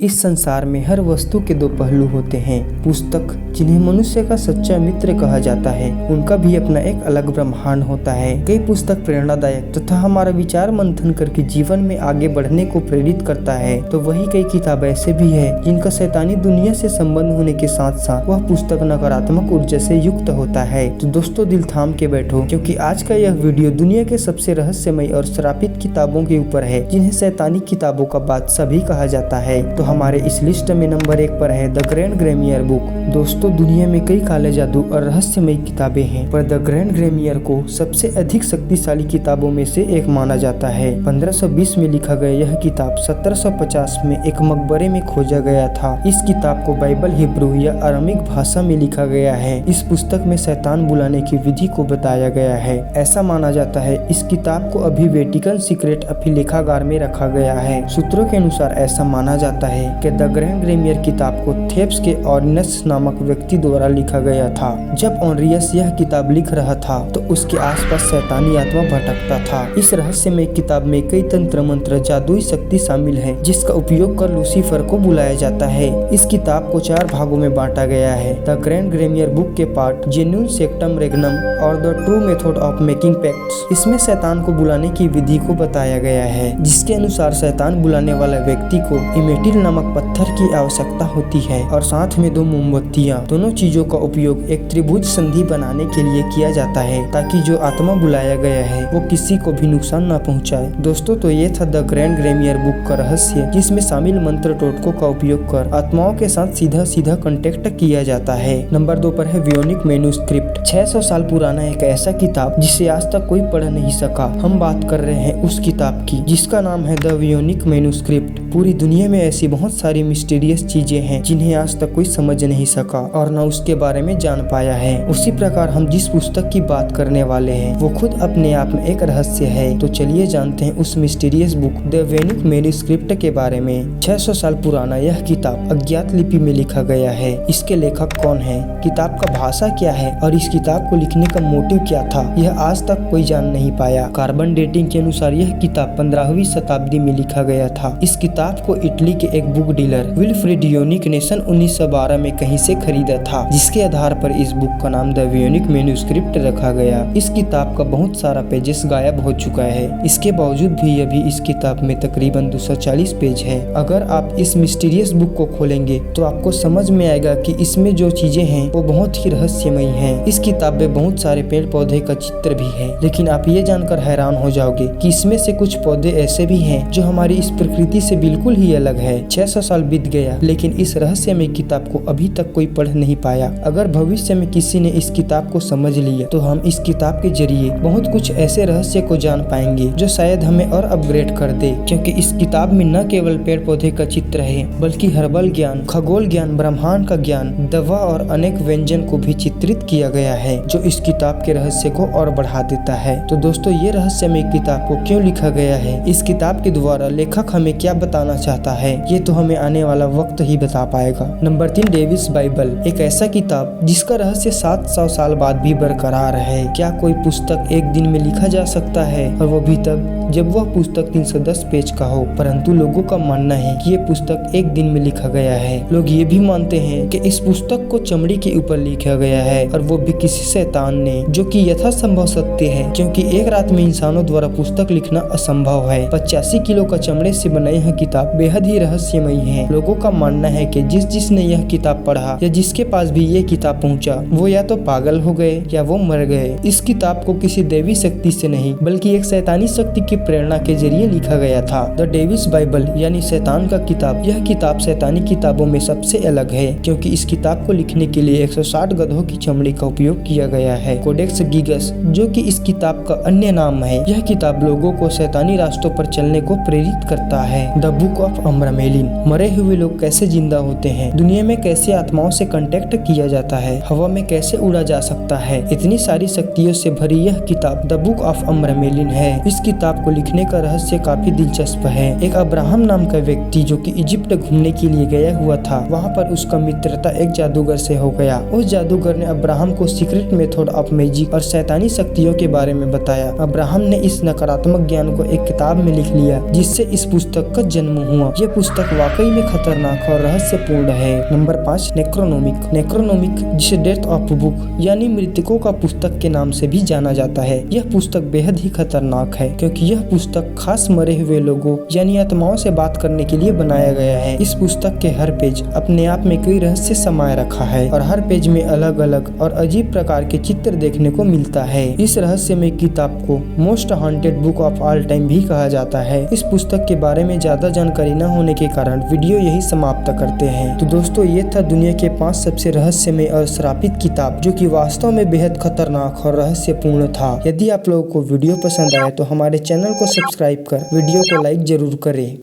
इस संसार में हर वस्तु के दो पहलू होते हैं। पुस्तक, जिन्हें मनुष्य का सच्चा मित्र कहा जाता है, उनका भी अपना एक अलग ब्रह्मांड होता है। कई पुस्तक प्रेरणादायक तथा हमारा विचार मंथन करके जीवन में आगे बढ़ने को प्रेरित करता है, तो वही कई किताब ऐसे भी है जिनका शैतानी दुनिया से संबंध होने के साथ साथ वह पुस्तक नकारात्मक ऊर्जा से युक्त होता है। तो दोस्तों, दिल थाम के बैठो, क्योंकि आज का यह वीडियो दुनिया के सबसे रहस्यमय और श्रापित किताबों के ऊपर है, जिन्हें शैतानी किताबों का बादशाह भी कहा जाता है। तो हमारे इस लिस्ट में नंबर 1 पर है द ग्रैंड ग्रेमियर बुक। दोस्तों, दुनिया में कई काले जादू और रहस्यमय किताबें हैं, पर द ग्रैंड ग्रेमियर को सबसे अधिक शक्तिशाली किताबों में से एक माना जाता है। 1520 में लिखा गया यह किताब 1750 में एक मकबरे में खोजा गया था। इस किताब को बाइबल, हिब्रू या अरामिक भाषा में लिखा गया है। इस पुस्तक में शैतान बुलाने की विधि को बताया गया है। ऐसा माना जाता है इस किताब को अभी वेटिकन सीक्रेट अभिलेखागार में रखा गया है। सूत्रों के अनुसार ऐसा माना जाता है कि द ग्रैंड ग्रेमियर किताब को थेब्स के ऑर्डिनस नामक व्यक्ति द्वारा लिखा गया था। जब ऑनरियस यह किताब लिख रहा था तो उसके आसपास शैतानी आत्मा भटकता था। इस रहस्यमय किताब में कई तंत्र मंत्र, जादुई शक्ति शामिल है, जिसका उपयोग कर लूसीफर को बुलाया जाता है। इस किताब को 4 भागों में बांटा गया है। द ग्रैंड ग्रेमियर बुक के पार्ट जेन्युइन सेक्टम रेगनम और the true method of making pacts, इसमें शैतान को बुलाने की विधि को बताया गया है, जिसके अनुसार शैतान बुलाने वाला व्यक्ति को इमेटिल नामक पत्थर की आवश्यकता होती है और साथ में 2 मोमबत्तियां। दोनों चीजों का उपयोग एक त्रिभुज संधि बनाने के लिए किया जाता है, ताकि जो आत्मा बुलाया गया है वो किसी को भी नुकसान न पहुंचाए। दोस्तों, तो ये था द ग्रैंड ग्रेमियर बुक का रहस्य, जिसमें शामिल मंत्र टोटकों का उपयोग कर आत्माओं के साथ सीधा कांटेक्ट किया जाता है। नंबर 2 पर है वियोनिक मैन्युस्क्रिप्ट। 600 साल पुराना एक ऐसा किताब जिसे आज तक कोई पढ़ नहीं सका। हम बात कर रहे हैं उस किताब की जिसका नाम है द वियोनिक मैन्युस्क्रिप्ट। पूरी दुनिया में ऐसी बहुत सारी मिस्टीरियस चीजें हैं जिन्हें आज तक कोई समझ नहीं सका और न उसके बारे में जान पाया है। उसी प्रकार हम जिस पुस्तक की बात करने वाले हैं वो खुद अपने आप में एक रहस्य है। तो चलिए जानते हैं उस मिस्टीरियस बुक द वियोनिक मैन्युस्क्रिप्ट के बारे में। 600 साल पुराना यह किताब अज्ञात लिपि में लिखा गया है। इसके लेखक कौन है, किताब का भाषा क्या है और इस किताब को लिखने का मोटिव क्या था, यह आज तक कोई जान नहीं पाया। कार्बन डेटिंग के अनुसार यह किताब 15वीं शताब्दी में लिखा गया था। इस किताब को इटली के एक बुक डीलर विल्फ्रेड योनिक ने सन 1912 में कहीं से खरीदा था, जिसके आधार पर इस बुक का नाम द वियोनिक मैन्युस्क्रिप्ट रखा गया। इस किताब का बहुत सारा पेजेस गायब हो चुका है। इसके बावजूद भी अभी इस किताब में तकरीबन 240 पेज है। अगर आप इस मिस्टीरियस बुक को खोलेंगे तो आपको समझ में आएगा कि इसमें जो चीजें हैं वो बहुत ही रहस्यमयी हैं। इस किताब में बहुत सारे पेड़ पौधे का चित्र भी है, लेकिन आप ये जानकर हैरान हो जाओगे कि इसमें से कुछ पौधे ऐसे भी हैं जो हमारी इस प्रकृति से बिल्कुल ही अलग है। 600 साल बीत गया, लेकिन इस रहस्यमय किताब को अभी तक कोई पढ़ नहीं पाया। अगर भविष्य में किसी ने इस किताब को समझ लिया तो हम इस किताब के जरिए बहुत कुछ ऐसे रहस्य को जान पाएंगे जो शायद हमें और अपग्रेड कर दे, क्योंकि इस किताब में न केवल पेड़ पौधे का चित्र है, बल्कि हर्बल ज्ञान, खगोल ज्ञान, ब्रह्मांड का ज्ञान, दवा और अनेक व्यंजन को भी चित्रित किया गया है, जो इस किताब के रहस्य को और बढ़ा देता है। तो दोस्तों, ये रहस्यमय किताब को क्यों लिखा गया है, इस किताब के द्वारा लेखक हमें क्या बताना चाहता है, ये तो हमें आने वाला वक्त ही बता पाएगा। Number 3, Davis Bible. एक ऐसा किताब जिसका रहस्य 700 साल बाद भी बरकरार है। क्या कोई पुस्तक एक दिन में लिखा जा सकता है, और वो भी तब जब वह पुस्तक 310 पेज का हो। परंतु लोगों का मानना है कि ये पुस्तक एक दिन में लिखा गया है। लोग ये भी मानते हैं कि इस पुस्तक को चमड़ी के ऊपर लिखा गया है, और वो भी किसी शैतान ने, जो कि यथासंभव सत्य है, क्योंकि एक रात में इंसानों द्वारा पुस्तक लिखना असंभव है। 85 किलो का चमड़े से बनाई यह किताब बेहद ही रहस्यमयी है। लोगों का मानना है कि जिसने यह किताब पढ़ा या जिसके पास भी ये किताब पहुंचा, वो या तो पागल हो गए या वो मर गए। इस किताब को किसी देवी शक्ति से नहीं, बल्कि एक शैतानी शक्ति की प्रेरणा के जरिए लिखा गया था। द डेविस बाइबल यानी शैतान का किताब। यह किताब शैतानी किताबों में सबसे अलग है, क्योंकि इस किताब को लिखने के लिए 160 गधों की चमड़ी का उपयोग किया गया है। कोडेक्स गिगस, जो कि इस किताब का अन्य नाम है, यह किताब लोगों को शैतानी रास्तों पर चलने को प्रेरित करता है। The book of Abramelin. मरे हुए लोग कैसे जिंदा होते हैं, दुनिया में कैसे आत्माओं से कांटेक्ट किया जाता है, हवा में कैसे उड़ा जा सकता है, इतनी सारी शक्तियों से भरी यह किताब द बुक ऑफ अम्ब्रामेलिन है। इस किताब को लिखने का रहस्य काफी दिलचस्प है। एक अब्राहम नाम का व्यक्ति जो कि इजिप्ट घूमने के लिए गया हुआ था, वहाँ पर उसका मित्रता एक जादूगर से हो गया। उस जादूगर ने अब्राहम को सीक्रेट मेथड ऑफ मैजिक और शैतानी शक्तियों के बारे में बताया। अब्राहम ने इस नकारात्मक ज्ञान को एक किताब में लिख लिया, जिससे इस पुस्तक का जन्म हुआ। यह पुस्तक वाकई में खतरनाक और रहस्यपूर्ण है। नंबर 5, नेक्रोनोमिक। नेक्रोनोमिक, जिसे डेथ ऑफ बुक यानी मृतकों का पुस्तक के नाम से भी जाना जाता है, यह पुस्तक बेहद ही खतरनाक है, क्योंकि यह पुस्तक खास मरे हुए लोगों यानी आत्माओं से बात करने के लिए बनाया गया है। इस पुस्तक के हर पेज अपने आप में कई रहस्य समाये रखा है और हर पेज में अलग अलग और अजीब प्रकार के चित्र देखने को मिलता है। इस रहस्यमय किताब को most haunted book of all time भी कहा जाता है। इस पुस्तक के बारे में ज्यादा जानकारी न होने के कारण वीडियो यही समाप्त करते हैं। तो दोस्तों, ये था दुनिया के 5 सबसे रहस्यमय और श्रापित किताब, जो कि वास्तव में बेहद खतरनाक और रहस्यपूर्ण था। यदि आप लोगों को वीडियो पसंद आए तो हमारे चैनल को सब्सक्राइब कर वीडियो को लाइक जरूर करें।